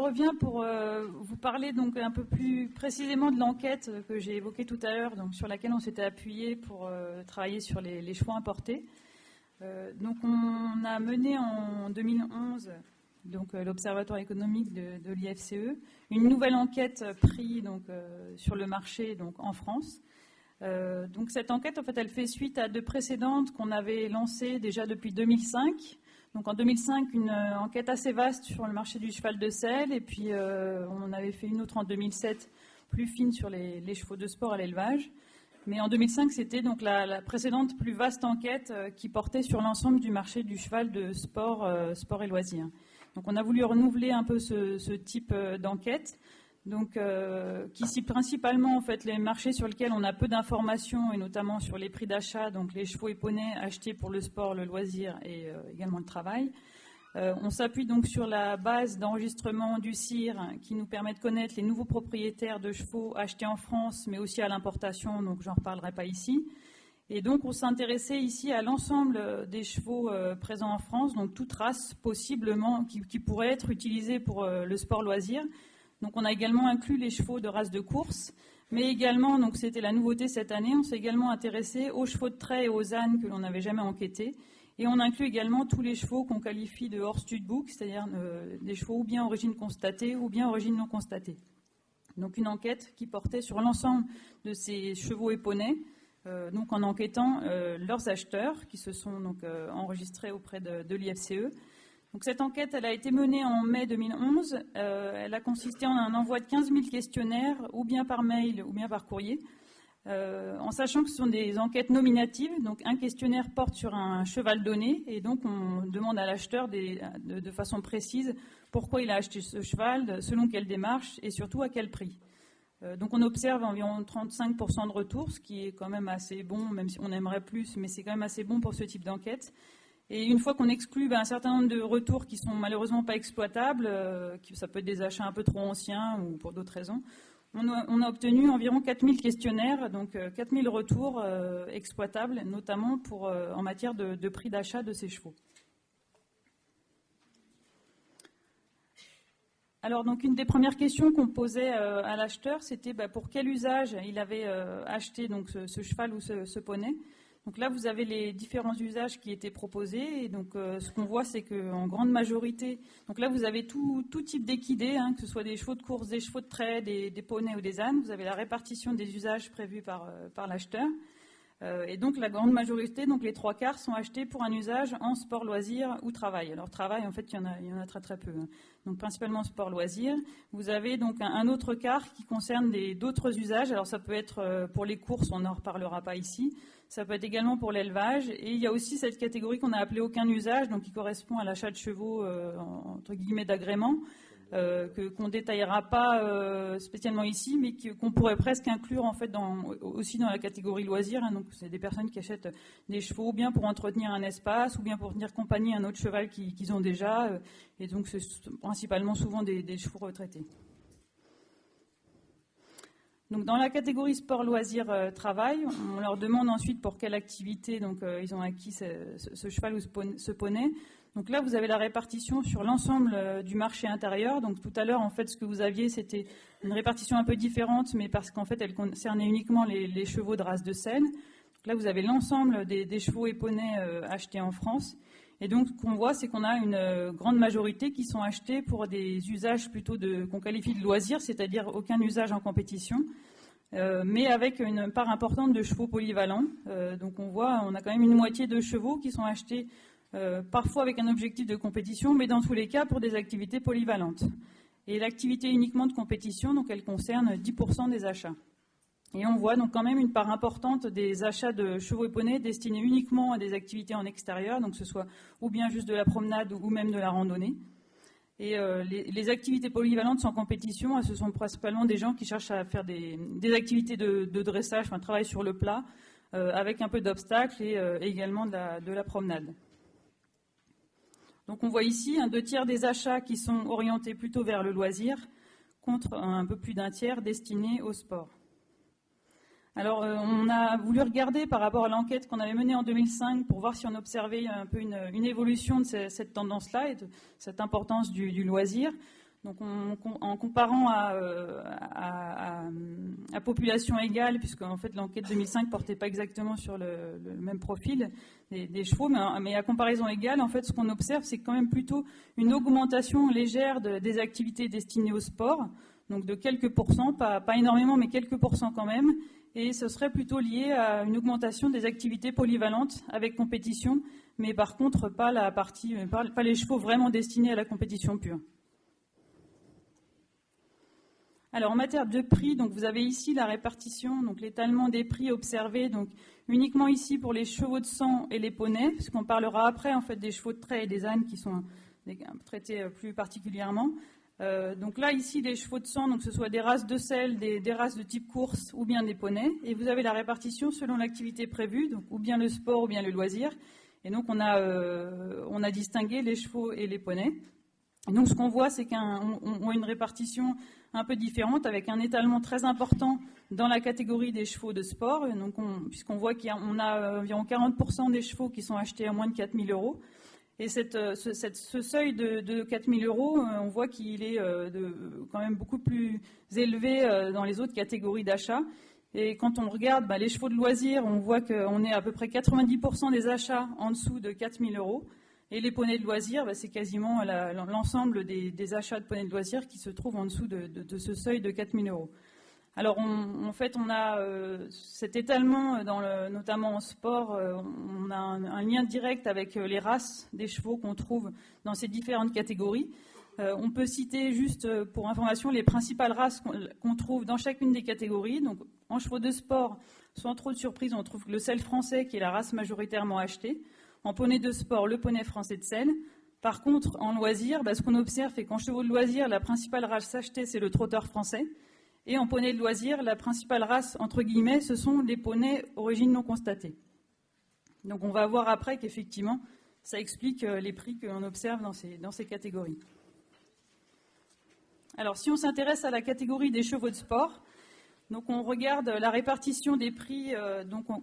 reviens pour vous parler donc un peu plus précisément de l'enquête que j'ai évoquée tout à l'heure, donc sur laquelle on s'était appuyé pour travailler sur les chevaux importés. Donc on a mené en 2011, donc l'Observatoire économique de l'IFCE, une nouvelle enquête prix donc sur le marché donc en France. Donc cette enquête, en fait, elle fait suite à deux précédentes qu'on avait lancées déjà depuis 2005. Donc en 2005, une enquête assez vaste sur le marché du cheval de selle, et puis on en avait fait une autre en 2007, plus fine sur les chevaux de sport à l'élevage. Mais en 2005, c'était donc la précédente plus vaste enquête qui portait sur l'ensemble du marché du cheval de sport, sport et loisirs. Donc on a voulu renouveler un peu ce type d'enquête. Donc, qui cible principalement en fait les marchés sur lesquels on a peu d'informations, et notamment sur les prix d'achat, donc les chevaux et poneys achetés pour le sport, le loisir et également le travail. On s'appuie donc sur la base d'enregistrement du CIR qui nous permet de connaître les nouveaux propriétaires de chevaux achetés en France, mais aussi à l'importation, donc j'en reparlerai pas ici. Et donc on s'est intéressé ici à l'ensemble des chevaux présents en France, donc toute race possiblement qui pourrait être utilisée pour le sport loisir. Donc on a également inclus les chevaux de race de course, mais également, donc c'était la nouveauté cette année, on s'est également intéressé aux chevaux de trait et aux ânes que l'on n'avait jamais enquêtés. Et on inclut également tous les chevaux qu'on qualifie de hors studbook, c'est-à-dire des chevaux ou bien origine constatée ou bien origine non constatée. Donc une enquête qui portait sur l'ensemble de ces chevaux et poneys, donc en enquêtant leurs acheteurs qui se sont donc enregistrés auprès de l'IFCE. Donc cette enquête, elle a été menée en mai 2011. Elle a consisté en un envoi de 15 000 questionnaires, ou bien par mail, ou bien par courrier, en sachant que ce sont des enquêtes nominatives. Donc un questionnaire porte sur un cheval donné, et donc on demande à l'acheteur de façon précise pourquoi il a acheté ce cheval, selon quelle démarche, et surtout à quel prix. Donc on observe environ 35% de retour, ce qui est quand même assez bon, même si on aimerait plus, mais c'est quand même assez bon pour ce type d'enquête. Et une fois qu'on exclut un certain nombre de retours qui sont malheureusement pas exploitables, ça peut être des achats un peu trop anciens ou pour d'autres raisons, on a obtenu environ 4000 questionnaires, donc 4000 retours exploitables, notamment en matière de prix d'achat de ces chevaux. Alors donc une des premières questions qu'on posait à l'acheteur, c'était pour quel usage il avait acheté donc ce cheval ou ce poney. Donc là, vous avez les différents usages qui étaient proposés. Et donc, ce qu'on voit, c'est qu'en grande majorité, donc là, vous avez tout type d'équidés, que ce soit des chevaux de course, des chevaux de trait, des poneys ou des ânes. Vous avez la répartition des usages prévus par l'acheteur. Et donc, la grande majorité, donc les 3/4, sont achetés pour un usage en sport, loisir ou travail. Alors, travail, en fait, il y en a très, très peu. Donc, principalement sport, loisir. Vous avez donc un autre quart qui concerne d'autres usages. Alors, ça peut être pour les courses, on n'en reparlera pas ici. Ça peut être également pour l'élevage. Et il y a aussi cette catégorie qu'on a appelée aucun usage, donc qui correspond à l'achat de chevaux, entre guillemets, d'agrément, qu'on ne détaillera pas spécialement ici, mais qu'on pourrait presque inclure en fait aussi dans la catégorie loisir. Donc c'est des personnes qui achètent des chevaux ou bien pour entretenir un espace, ou bien pour tenir compagnie à un autre cheval qu'ils ont déjà. Et donc c'est principalement souvent des chevaux retraités. Donc dans la catégorie sport, loisir, travail, on leur demande ensuite pour quelle activité donc, ils ont acquis ce cheval ou ce poney. Donc là, vous avez la répartition sur l'ensemble du marché intérieur. Donc tout à l'heure, en fait, ce que vous aviez, c'était une répartition un peu différente, mais parce qu'en fait, elle concernait uniquement les chevaux de race de selle. Donc là, vous avez l'ensemble des chevaux et poneys achetés en France. Et donc, ce qu'on voit, c'est qu'on a une grande majorité qui sont achetés pour des usages plutôt qu'on qualifie de loisirs, c'est-à-dire aucun usage en compétition, mais avec une part importante de chevaux polyvalents. Donc, on a quand même une moitié de chevaux qui sont achetés parfois avec un objectif de compétition, mais dans tous les cas pour des activités polyvalentes. Et l'activité uniquement de compétition, donc, elle concerne 10% des achats. Et on voit donc quand même une part importante des achats de chevaux et poneys destinés uniquement à des activités en extérieur, donc que ce soit ou bien juste de la promenade ou même de la randonnée. Et les activités polyvalentes sans compétition, ce sont principalement des gens qui cherchent à faire des activités de dressage, enfin travail sur le plat, avec un peu d'obstacles et également de la promenade. Donc on voit ici 2/3 des achats qui sont orientés plutôt vers le loisir, contre un peu plus d'un tiers destinés au sport. Alors, on a voulu regarder par rapport à l'enquête qu'on avait menée en 2005 pour voir si on observait un peu une évolution de cette tendance-là et de cette importance du loisir. Donc en comparant à population égale, puisque en fait l'enquête 2005 ne portait pas exactement sur le même profil des chevaux, mais à comparaison égale, en fait ce qu'on observe, c'est quand même plutôt une augmentation légère des activités destinées au sport, donc de quelques pourcents, pas énormément, mais quelques pourcents quand même, et ce serait plutôt lié à une augmentation des activités polyvalentes avec compétition, mais par contre pas les chevaux vraiment destinés à la compétition pure. Alors en matière de prix, donc vous avez ici la répartition, donc l'étalement des prix observés, donc uniquement ici pour les chevaux de sang et les poneys, puisqu'on parlera après en fait des chevaux de trait et des ânes qui sont traités plus particulièrement. Donc là ici les chevaux de sang, donc que ce soit des races de selle, des races de type course ou bien des poneys, et vous avez la répartition selon l'activité prévue, donc ou bien le sport ou bien le loisir. Et donc on a distingué les chevaux et les poneys. Et donc ce qu'on voit, c'est qu'on a une répartition un peu différente, avec un étalement très important dans la catégorie des chevaux de sport, puisqu'on voit qu'on a environ 40% des chevaux qui sont achetés à moins de 4 000 €. Et ce seuil de 4 000 €, on voit qu'il est quand même beaucoup plus élevé dans les autres catégories d'achat. Et quand on regarde les chevaux de loisirs, on voit qu'on est à peu près 90% des achats en dessous de 4 000 €. Et les poneys de loisirs, c'est quasiment l'ensemble des achats de poneys de loisirs qui se trouvent en dessous de ce seuil de 4 000 €. Alors, en fait, on a cet étalement, notamment en sport, on a un lien direct avec les races des chevaux qu'on trouve dans ces différentes catégories. On peut citer juste pour information les principales races qu'on trouve dans chacune des catégories. Donc, en chevaux de sport, sans trop de surprise, on trouve le selle français qui est la race majoritairement achetée. En poney de sport, le poney français de selle. Par contre, en loisir, ce qu'on observe, c'est qu'en chevaux de loisir, la principale race achetée, c'est le trotteur français. Et en poney de loisir, la principale race, entre guillemets, ce sont les poneys origine non constatée. Donc on va voir après qu'effectivement, ça explique les prix qu'on observe dans ces catégories. Alors si on s'intéresse à la catégorie des chevaux de sport, donc on regarde la répartition des prix,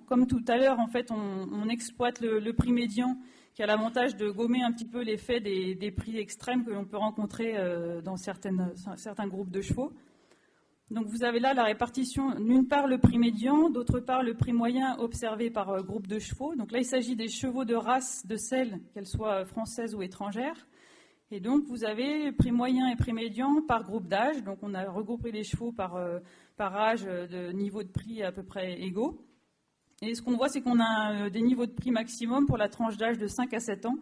comme tout à l'heure, en fait, on exploite le prix médian qui a l'avantage de gommer un petit peu l'effet des prix extrêmes que l'on peut rencontrer dans certains groupes de chevaux. Donc vous avez là la répartition, d'une part le prix médian, d'autre part le prix moyen observé par groupe de chevaux. Donc là il s'agit des chevaux de race de selle, qu'elles soient françaises ou étrangères. Et donc vous avez prix moyen et prix médian par groupe d'âge. Donc on a regroupé les chevaux par âge de niveau de prix à peu près égaux. Et ce qu'on voit, c'est qu'on a des niveaux de prix maximum pour la tranche d'âge de 5 à 7 ans.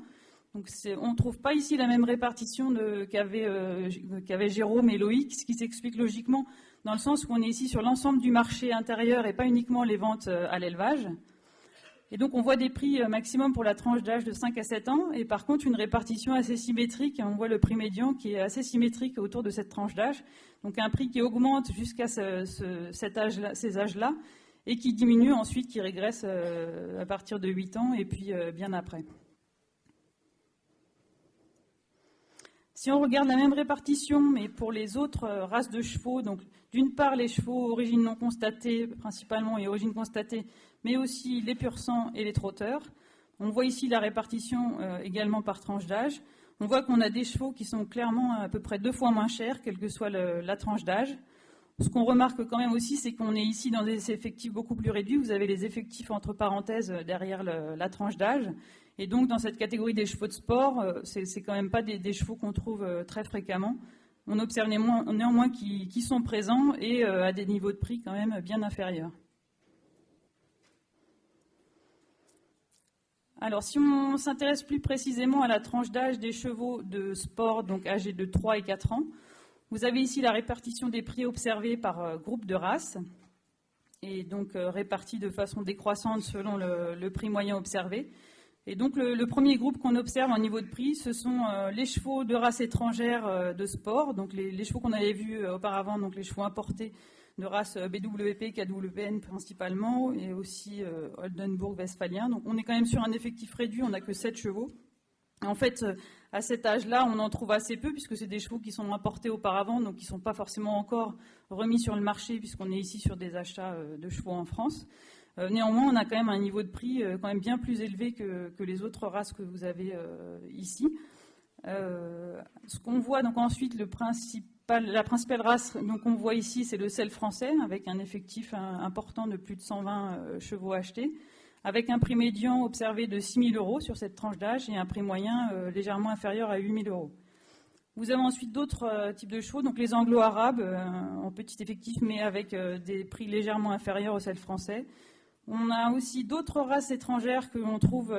Donc on ne trouve pas ici la même répartition qu'avaient Jérôme et Loïc, ce qui s'explique logiquement dans le sens où on est ici sur l'ensemble du marché intérieur et pas uniquement les ventes à l'élevage. Et donc on voit des prix maximum pour la tranche d'âge de 5 à 7 ans et par contre une répartition assez symétrique. On voit le prix médian qui est assez symétrique autour de cette tranche d'âge. Donc un prix qui augmente jusqu'à ces âges-là et qui diminue ensuite, qui régresse à partir de 8 ans et puis bien après. Si on regarde la même répartition, mais pour les autres races de chevaux, donc d'une part les chevaux origine non constatée principalement et origine constatée, mais aussi les pur sang et les trotteurs. On voit ici la répartition également par tranche d'âge. On voit qu'on a des chevaux qui sont clairement à peu près 2 fois moins chers, quelle que soit la tranche d'âge. Ce qu'on remarque quand même aussi, c'est qu'on est ici dans des effectifs beaucoup plus réduits. Vous avez les effectifs entre parenthèses derrière la tranche d'âge. Et donc, dans cette catégorie des chevaux de sport, c'est quand même pas des chevaux qu'on trouve très fréquemment. On observe néanmoins qui sont présents et à des niveaux de prix quand même bien inférieurs. Alors, si on s'intéresse plus précisément à la tranche d'âge des chevaux de sport, donc âgés de 3 et 4 ans, vous avez ici la répartition des prix observés par groupe de race, et donc répartis de façon décroissante selon le prix moyen observé. Et donc le premier groupe qu'on observe en niveau de prix, ce sont les chevaux de race étrangère de sport, donc les chevaux qu'on avait vus auparavant, donc les chevaux importés de race BWP, KWN principalement, et aussi Oldenburg-Westphalien. Donc on est quand même sur un effectif réduit, on n'a que 7 chevaux. Et en fait, à cet âge-là, on en trouve assez peu, puisque c'est des chevaux qui sont importés auparavant, donc qui ne sont pas forcément encore remis sur le marché, puisqu'on est ici sur des achats de chevaux en France. Néanmoins, on a quand même un niveau de prix quand même bien plus élevé que les autres races que vous avez ici. Ce qu'on voit donc ensuite, la principale race qu'on voit ici, c'est le sel français, avec un effectif important de plus de 120 chevaux achetés, avec un prix médian observé de 6 000 € sur cette tranche d'âge et un prix moyen légèrement inférieur à 8 000 €. Vous avez ensuite d'autres types de chevaux, donc les anglo-arabes en petit effectif, mais avec des prix légèrement inférieurs au sel français. On a aussi d'autres races étrangères que l'on trouve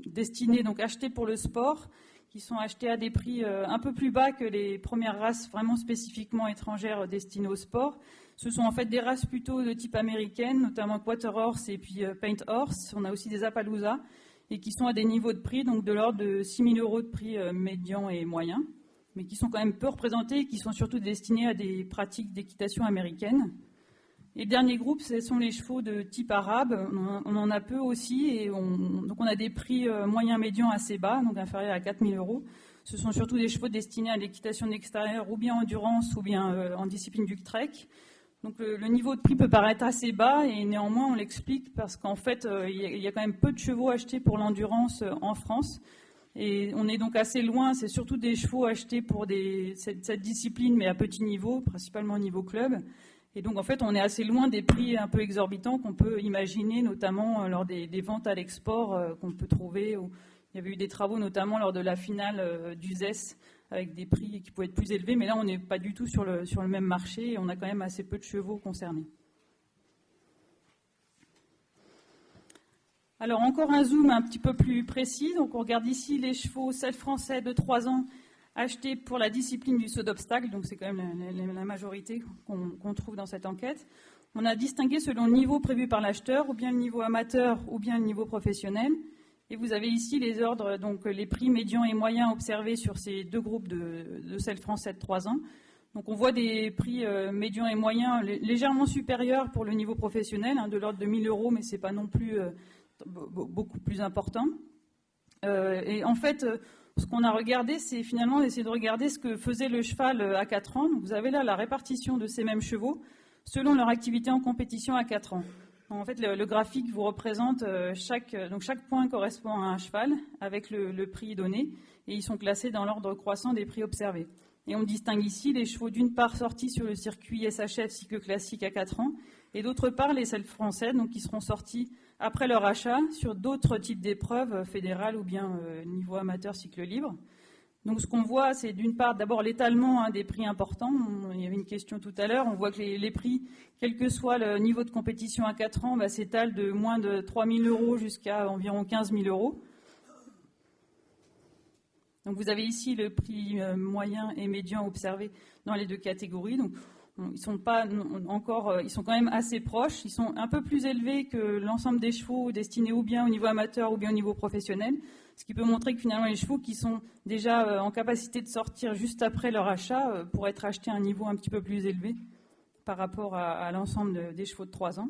destinées, donc achetées pour le sport, qui sont achetées à des prix un peu plus bas que les premières races vraiment spécifiquement étrangères destinées au sport. Ce sont en fait des races plutôt de type américaine, notamment Quarter Horse et puis Paint Horse. On a aussi des Appaloosa, et qui sont à des niveaux de prix, donc de l'ordre de 6 000 € de prix médian et moyen, mais qui sont quand même peu représentés et qui sont surtout destinés à des pratiques d'équitation américaine. Et le dernier groupe, ce sont les chevaux de type arabe. On en a peu aussi, et donc on a des prix moyens médians assez bas, donc inférieurs à 4 000 €. Ce sont surtout des chevaux destinés à l'équitation d'extérieur, ou bien endurance, ou bien en discipline du trek. Donc le niveau de prix peut paraître assez bas, et néanmoins on l'explique parce qu'en fait il y a quand même peu de chevaux achetés pour l'endurance en France. Et on est donc assez loin, c'est surtout des chevaux achetés pour cette discipline, mais à petit niveau, principalement au niveau club. Et donc en fait on est assez loin des prix un peu exorbitants qu'on peut imaginer, notamment lors des ventes à l'export qu'on peut trouver. Il y avait eu des travaux notamment lors de la finale du ZES avec des prix qui pouvaient être plus élevés, mais là on n'est pas du tout sur le même marché et on a quand même assez peu de chevaux concernés. Alors encore un zoom un petit peu plus précis, donc on regarde ici les chevaux sel français de 3 ans achetés pour la discipline du saut d'obstacle, donc c'est quand même la majorité qu'on trouve dans cette enquête. On a distingué selon le niveau prévu par l'acheteur, ou bien le niveau amateur, ou bien le niveau professionnel. Et vous avez ici les ordres, donc les prix médians et moyens observés sur ces deux groupes de sel français de 3 ans. Donc on voit des prix médians et moyens légèrement supérieurs pour le niveau professionnel, de l'ordre de 1 000 €, mais ce n'est pas non plus beaucoup plus important. Et en fait, ce qu'on a regardé, c'est finalement essayer de regarder ce que faisait le cheval à 4 ans. Donc vous avez là la répartition de ces mêmes chevaux selon leur activité en compétition à 4 ans. Donc en fait, le graphique vous représente chaque point correspond à un cheval avec le prix donné, et ils sont classés dans l'ordre croissant des prix observés. Et on distingue ici les chevaux d'une part sortis sur le circuit SHF cycle classique à 4 ans, et d'autre part les sels français, donc qui seront sortis après leur achat sur d'autres types d'épreuves fédérales ou bien niveau amateur cycle libre. Donc ce qu'on voit, c'est d'une part d'abord l'étalement des prix importants. Il y avait une question tout à l'heure, on voit que les prix, quel que soit le niveau de compétition à 4 ans, s'étalent de moins de 3 000 € jusqu'à environ 15 000 €. Donc vous avez ici le prix moyen et médian observé dans les deux catégories. Donc ils sont quand même assez proches. Ils sont un peu plus élevés que l'ensemble des chevaux destinés ou bien au niveau amateur ou bien au niveau professionnel. Ce qui peut montrer que finalement les chevaux qui sont déjà en capacité de sortir juste après leur achat pourraient être achetés à un niveau un petit peu plus élevé par rapport à l'ensemble des chevaux de 3 ans.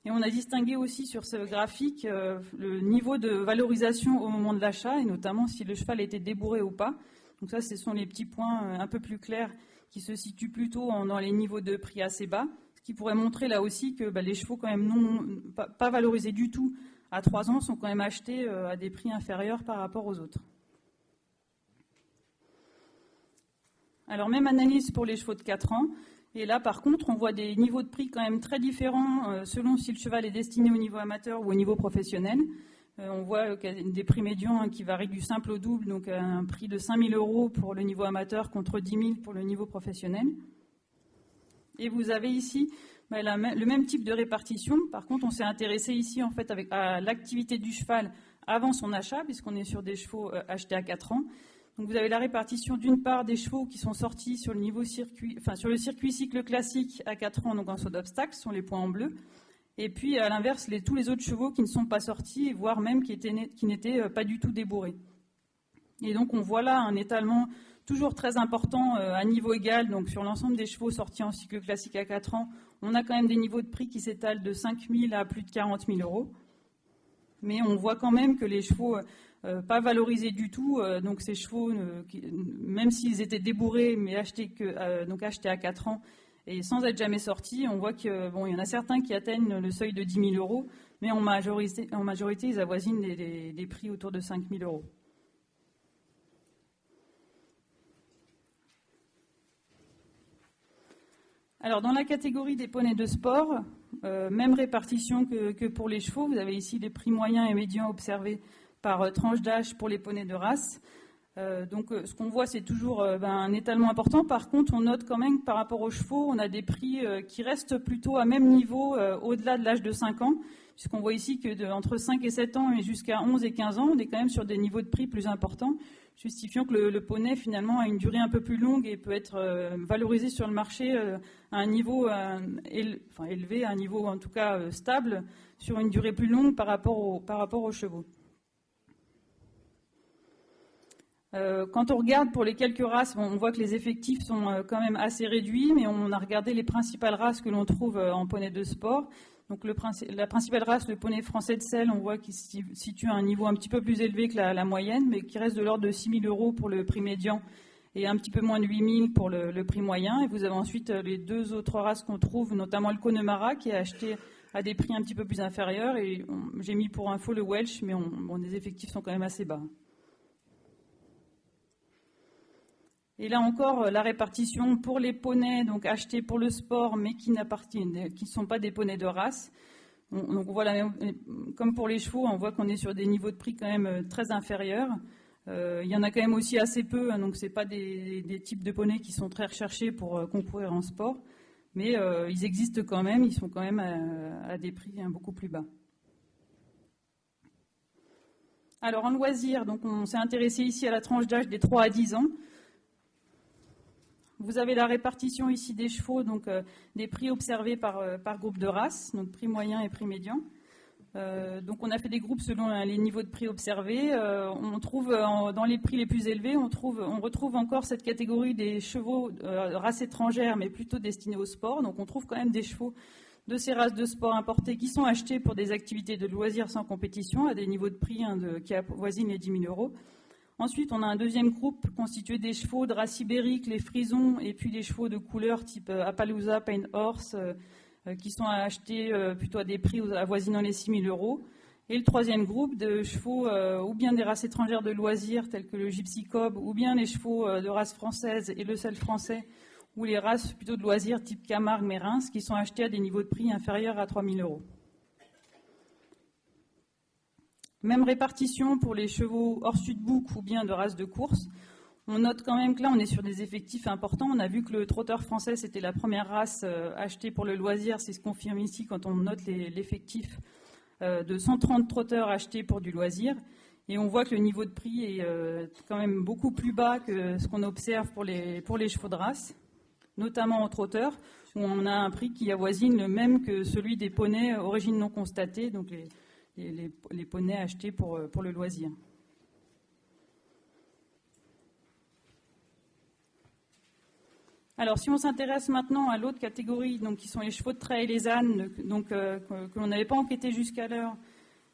Et on a distingué aussi sur ce graphique le niveau de valorisation au moment de l'achat, et notamment si le cheval était débourré ou pas. Donc ça, ce sont les petits points un peu plus clairs qui se situent plutôt dans les niveaux de prix assez bas, ce qui pourrait montrer là aussi que les chevaux quand même pas valorisés du tout à 3 ans sont quand même achetés à des prix inférieurs par rapport aux autres. Alors même analyse pour les chevaux de 4 ans. Et là, par contre, on voit des niveaux de prix quand même très différents selon si le cheval est destiné au niveau amateur ou au niveau professionnel. On voit des prix médians qui varient du simple au double, donc un prix de 5 000 € pour le niveau amateur contre 10 000 pour le niveau professionnel. Et vous avez ici le même type de répartition. Par contre, on s'est intéressé ici en fait à l'activité du cheval avant son achat, puisqu'on est sur des chevaux achetés à 4 ans. Donc vous avez la répartition d'une part des chevaux qui sont sortis sur le circuit cycle classique à 4 ans, donc en saut d'obstacle, ce sont les points en bleu. Et puis à l'inverse, tous les autres chevaux qui ne sont pas sortis, voire même qui n'étaient pas du tout débourrés. Et donc on voit là un étalement toujours très important à niveau égal, donc sur l'ensemble des chevaux sortis en cycle classique à 4 ans, on a quand même des niveaux de prix qui s'étalent de 5 000 à plus de 40 000 €. Mais on voit quand même que les chevaux pas valorisés du tout, donc ces chevaux, même s'ils étaient débourrés, mais achetés à 4 ans et sans être jamais sortis, on voit qu'il y en a certains qui atteignent le seuil de 10 000 €, mais en majorité ils avoisinent des prix autour de 5 000 €. Alors, dans la catégorie des poneys de sport, même répartition que pour les chevaux. Vous avez ici les prix moyens et médians observés par tranche d'âge pour les poneys de race. Ce qu'on voit, c'est toujours un étalement important. Par contre, on note quand même que par rapport aux chevaux, on a des prix qui restent plutôt à même niveau au-delà de l'âge de 5 ans, puisqu'on voit ici que entre 5 et 7 ans et jusqu'à 11 et 15 ans, on est quand même sur des niveaux de prix plus importants, justifiant que le poney, finalement, a une durée un peu plus longue et peut être valorisé sur le marché à un niveau élevé, à un niveau en tout cas stable, sur une durée plus longue par rapport aux chevaux. Quand on regarde pour les quelques races, on voit que les effectifs sont quand même assez réduits, mais on a regardé les principales races que l'on trouve en poney de sport. Donc la principale race, le poney français de selle, on voit qu'il se situe à un niveau un petit peu plus élevé que la moyenne, mais qui reste de l'ordre de 6 000 € pour le prix médian et un petit peu moins de 8 000 pour le prix moyen. Et vous avez ensuite les deux autres races qu'on trouve, notamment le Connemara, qui est acheté à des prix un petit peu plus inférieurs. Et j'ai mis pour info le Welsh, mais les effectifs sont quand même assez bas. Et là encore, la répartition pour les poneys donc achetés pour le sport, mais qui ne sont pas des poneys de race. Donc on voit comme pour les chevaux, on voit qu'on est sur des niveaux de prix quand même très inférieurs. Il y en a quand même aussi assez peu, donc ce n'est pas des types de poneys qui sont très recherchés pour concourir en sport. Mais ils existent quand même, ils sont quand même à des prix beaucoup plus bas. Alors en loisir, donc on s'est intéressé ici à la tranche d'âge des 3 à 10 ans. Vous avez la répartition ici des chevaux, donc des prix observés par groupe de race, donc prix moyen et prix médian. Donc on a fait des groupes selon les niveaux de prix observés. On trouve dans les prix les plus élevés, on retrouve encore cette catégorie des chevaux races étrangères, mais plutôt destinés au sport. Donc on trouve quand même des chevaux de ces races de sport importées qui sont achetés pour des activités de loisirs sans compétition à des niveaux de prix qui avoisinent les 10 000 €. Ensuite, on a un deuxième groupe constitué des chevaux de race ibérique, les frisons, et puis les chevaux de couleur type Appaloosa, Paint Horse, qui sont achetés plutôt à des prix avoisinant les 6 000 €. Et le troisième groupe de chevaux ou bien des races étrangères de loisirs telles que le Gypsy Cob, ou bien les chevaux de race française et le sel français, ou les races plutôt de loisirs type Camargue, Mérins, qui sont achetés à des niveaux de prix inférieurs à 3 000 €. Même répartition pour les chevaux hors sud-bouc ou bien de race de course. On note quand même que là, on est sur des effectifs importants. On a vu que le trotteur français, c'était la première race achetée pour le loisir. C'est ce qu'on confirme ici quand on note l'effectif de 130 trotteurs achetés pour du loisir. Et on voit que le niveau de prix est quand même beaucoup plus bas que ce qu'on observe pour les chevaux de race, notamment en trotteur, où on a un prix qui avoisine le même que celui des poneys origine non constatée, donc les poneys achetés pour le loisir. Alors, si on s'intéresse maintenant à l'autre catégorie, donc, qui sont les chevaux de trait et les ânes, que l'on n'avait pas enquêté jusqu'alors.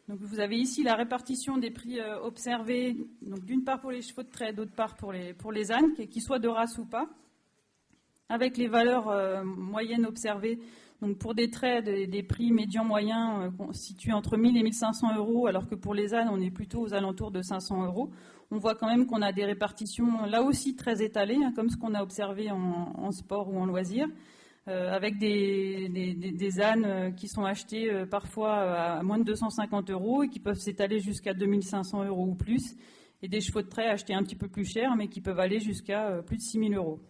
Donc, vous avez ici la répartition des prix observés, donc d'une part pour les chevaux de trait, d'autre part pour les ânes, qu'ils soient de race ou pas, avec les valeurs moyennes observées. Donc pour des traits, des prix médians moyens situés entre 1 000 et 1 500 €, alors que pour les ânes, on est plutôt aux alentours de 500 €. On voit quand même qu'on a des répartitions là aussi très étalées, comme ce qu'on a observé en sport ou en loisir, avec des ânes qui sont achetés parfois à moins de 250 € et qui peuvent s'étaler jusqu'à 2 500 € ou plus, et des chevaux de trait achetés un petit peu plus cher, mais qui peuvent aller jusqu'à plus de 6 000 €.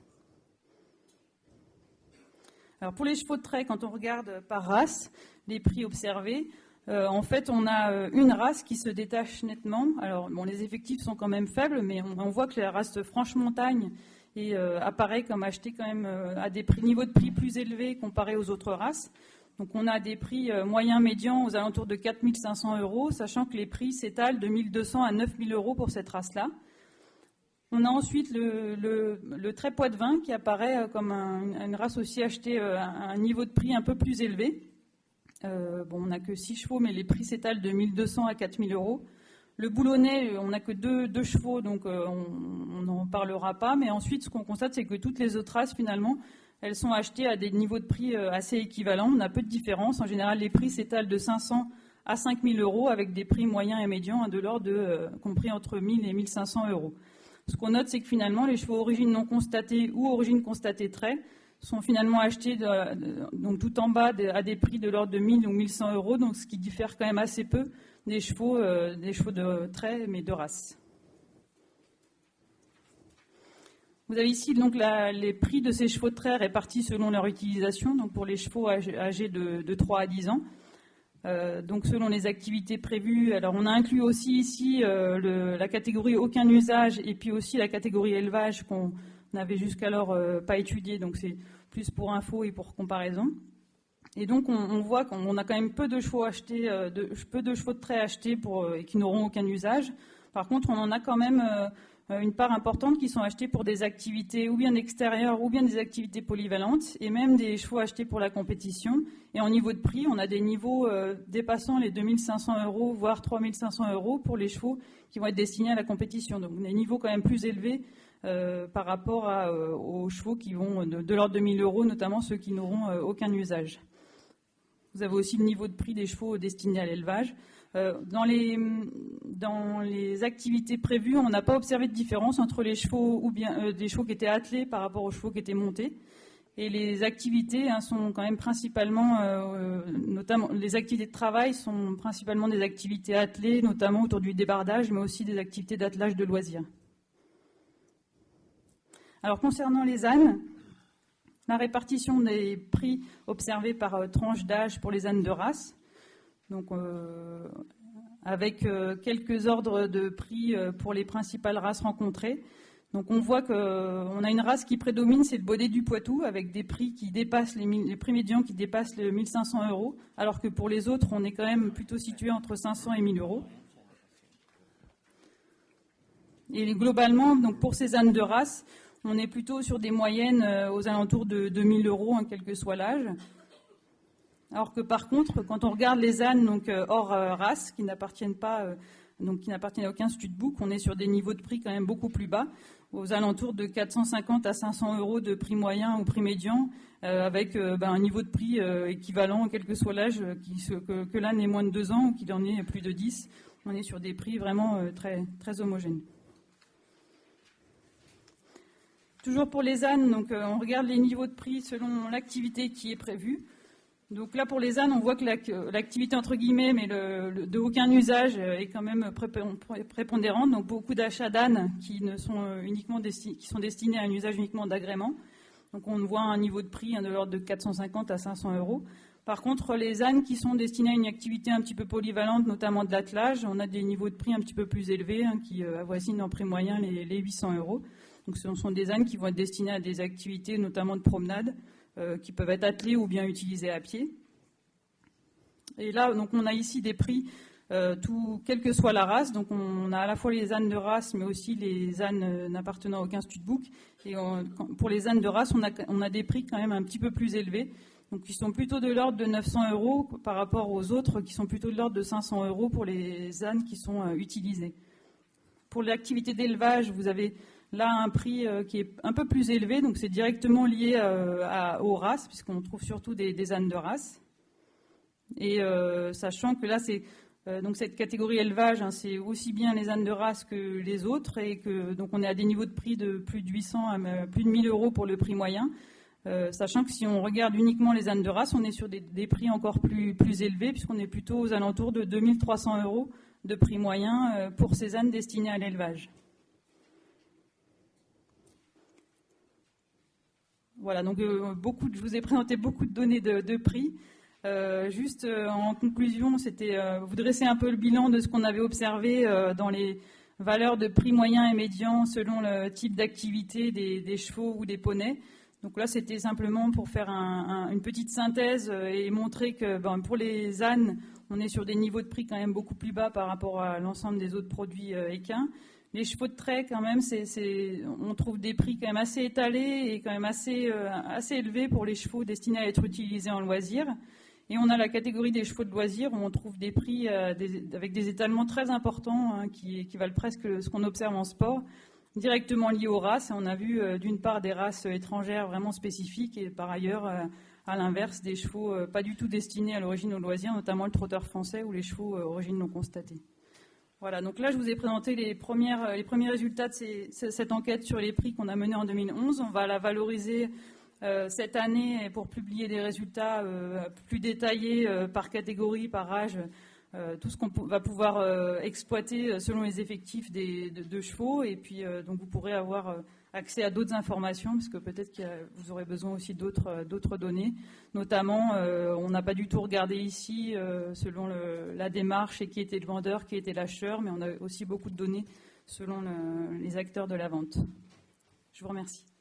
Alors pour les chevaux de trait, quand on regarde par race les prix observés, en fait on a une race qui se détache nettement. Alors bon, les effectifs sont quand même faibles, mais on voit que la race Franche-Montagne apparaît comme achetée quand même à des niveaux de prix plus élevés comparés aux autres races. Donc on a des prix moyens médians aux alentours de 4 500 €, sachant que les prix s'étalent de 1 200 à 9 000 € pour cette race-là. On a ensuite le trait Poitevin qui apparaît comme une race aussi achetée à un niveau de prix un peu plus élevé. On n'a que 6 chevaux, mais les prix s'étalent de 1 200 à 4 000 €. Le Boulonnais, on n'a que 2 chevaux, donc on n'en parlera pas. Mais ensuite, ce qu'on constate, c'est que toutes les autres races, finalement, elles sont achetées à des niveaux de prix assez équivalents. On a peu de différence. En général, les prix s'étalent de 500 à 5 000 € avec des prix moyens et médians de l'ordre compris entre 1 000 et 1 500 €. Ce qu'on note, c'est que finalement, les chevaux origine non constatée ou origine constatée trait sont finalement achetés donc tout en bas à des prix de l'ordre de 1000 ou 1100 euros, donc ce qui diffère quand même assez peu des chevaux de trait, mais de race. Vous avez ici donc les prix de ces chevaux de trait répartis selon leur utilisation, donc pour les chevaux âgés de 3 à 10 ans. Donc selon les activités prévues, alors on a inclus aussi ici la catégorie aucun usage et puis aussi la catégorie élevage qu'on n'avait jusqu'alors pas étudiée, donc c'est plus pour info et pour comparaison. Et donc on voit qu'on a quand même peu de chevaux achetés, peu de chevaux de trait achetés et qui n'auront aucun usage. Par contre, on en a quand même une part importante qui sont achetés pour des activités ou bien extérieures ou bien des activités polyvalentes et même des chevaux achetés pour la compétition. Et en niveau de prix, on a des niveaux dépassant les 2500 euros, voire 3500 euros pour les chevaux qui vont être destinés à la compétition. Donc des niveaux quand même plus élevés par rapport aux chevaux qui vont de l'ordre de 1000 euros, notamment ceux qui n'auront aucun usage. Vous avez aussi le niveau de prix des chevaux destinés à l'élevage. Dans les activités prévues, on n'a pas observé de différence entre les chevaux ou bien des chevaux qui étaient attelés par rapport aux chevaux qui étaient montés. Et les activités sont quand même principalement, notamment les activités de travail sont principalement des activités attelées, notamment autour du débardage, mais aussi des activités d'attelage de loisirs. Alors concernant les ânes, la répartition des prix observés par tranche d'âge pour les ânes de race, donc avec quelques ordres de prix pour les principales races rencontrées. Donc on voit qu'on a une race qui prédomine, c'est le Baudet du Poitou, avec des prix qui dépassent les prix médians qui dépassent les 1500 euros, alors que pour les autres, on est quand même plutôt situé entre 500 et 1000 euros. Et globalement, donc pour ces ânes de race, on est plutôt sur des moyennes aux alentours de 2000 euros, quel que soit l'âge. Alors que par contre, quand on regarde les ânes donc, hors race, qui n'appartiennent pas, donc qui n'appartiennent à aucun studbook, on est sur des niveaux de prix quand même beaucoup plus bas, aux alentours de 450 à 500 euros de prix moyen ou prix médian, avec un niveau de prix équivalent, quel que soit l'âge, que l'âne ait moins de 2 ans ou qu'il en ait plus de 10. On est sur des prix vraiment très, très homogènes. Toujours pour les ânes, donc, on regarde les niveaux de prix selon l'activité qui est prévue. Donc là, pour les ânes, on voit que l'activité entre guillemets, mais de aucun usage, est quand même prépondérante. Donc beaucoup d'achats d'ânes qui sont destinés à un usage uniquement d'agrément. Donc on voit un niveau de prix de l'ordre de 450 à 500 euros. Par contre, les ânes qui sont destinés à une activité un petit peu polyvalente, notamment de l'attelage, on a des niveaux de prix un petit peu plus élevés, qui avoisinent en prix moyen les 800 euros. Donc ce sont des ânes qui vont être destinés à des activités, notamment de promenade, qui peuvent être attelés ou bien utilisés à pied. Et là, donc, on a ici des prix, quelle que soit la race. Donc on a à la fois les ânes de race, mais aussi les ânes n'appartenant à aucun studbook. Et pour les ânes de race, on a des prix quand même un petit peu plus élevés. Donc qui sont plutôt de l'ordre de 900 euros par rapport aux autres, qui sont plutôt de l'ordre de 500 euros pour les ânes qui sont utilisés. Pour l'activité d'élevage, vous avez là un prix qui est un peu plus élevé, donc c'est directement lié aux races, puisqu'on trouve surtout des ânes de race. Et sachant que là, donc cette catégorie élevage, c'est aussi bien les ânes de race que les autres, et que donc on est à des niveaux de prix de plus de 800 à plus de 1000 euros pour le prix moyen. Sachant que si on regarde uniquement les ânes de race, on est sur des prix encore plus élevés, puisqu'on est plutôt aux alentours de 2300 euros de prix moyen pour ces ânes destinés à l'élevage. Voilà, donc je vous ai présenté beaucoup de données de prix. Juste en conclusion, vous dressez un peu le bilan de ce qu'on avait observé dans les valeurs de prix moyen et médian selon le type d'activité des chevaux ou des poneys. Donc là, c'était simplement pour faire une petite synthèse et montrer que pour les ânes, on est sur des niveaux de prix quand même beaucoup plus bas par rapport à l'ensemble des autres produits équins. Les chevaux de trait, quand même, on trouve des prix quand même assez étalés et quand même assez élevés pour les chevaux destinés à être utilisés en loisir. Et on a la catégorie des chevaux de loisir où on trouve des prix avec des étalements très importants qui équivalent presque à ce qu'on observe en sport, directement liés aux races. Et on a vu d'une part des races étrangères vraiment spécifiques et par ailleurs, à l'inverse, des chevaux pas du tout destinés à l'origine aux loisirs, notamment le trotteur français ou les chevaux origine non constatée. Voilà, donc là je vous ai présenté les premiers résultats de cette enquête sur les prix qu'on a menée en 2011. On va la valoriser cette année pour publier des résultats plus détaillés par catégorie, par âge, tout ce qu'on va pouvoir exploiter selon les effectifs de chevaux. Et puis, donc vous pourrez avoir accès à d'autres informations, parce que peut-être que vous aurez besoin aussi d'autres données. Notamment, on n'a pas du tout regardé ici selon la démarche et qui était le vendeur, qui était l'acheteur, mais on a aussi beaucoup de données selon les acteurs de la vente. Je vous remercie.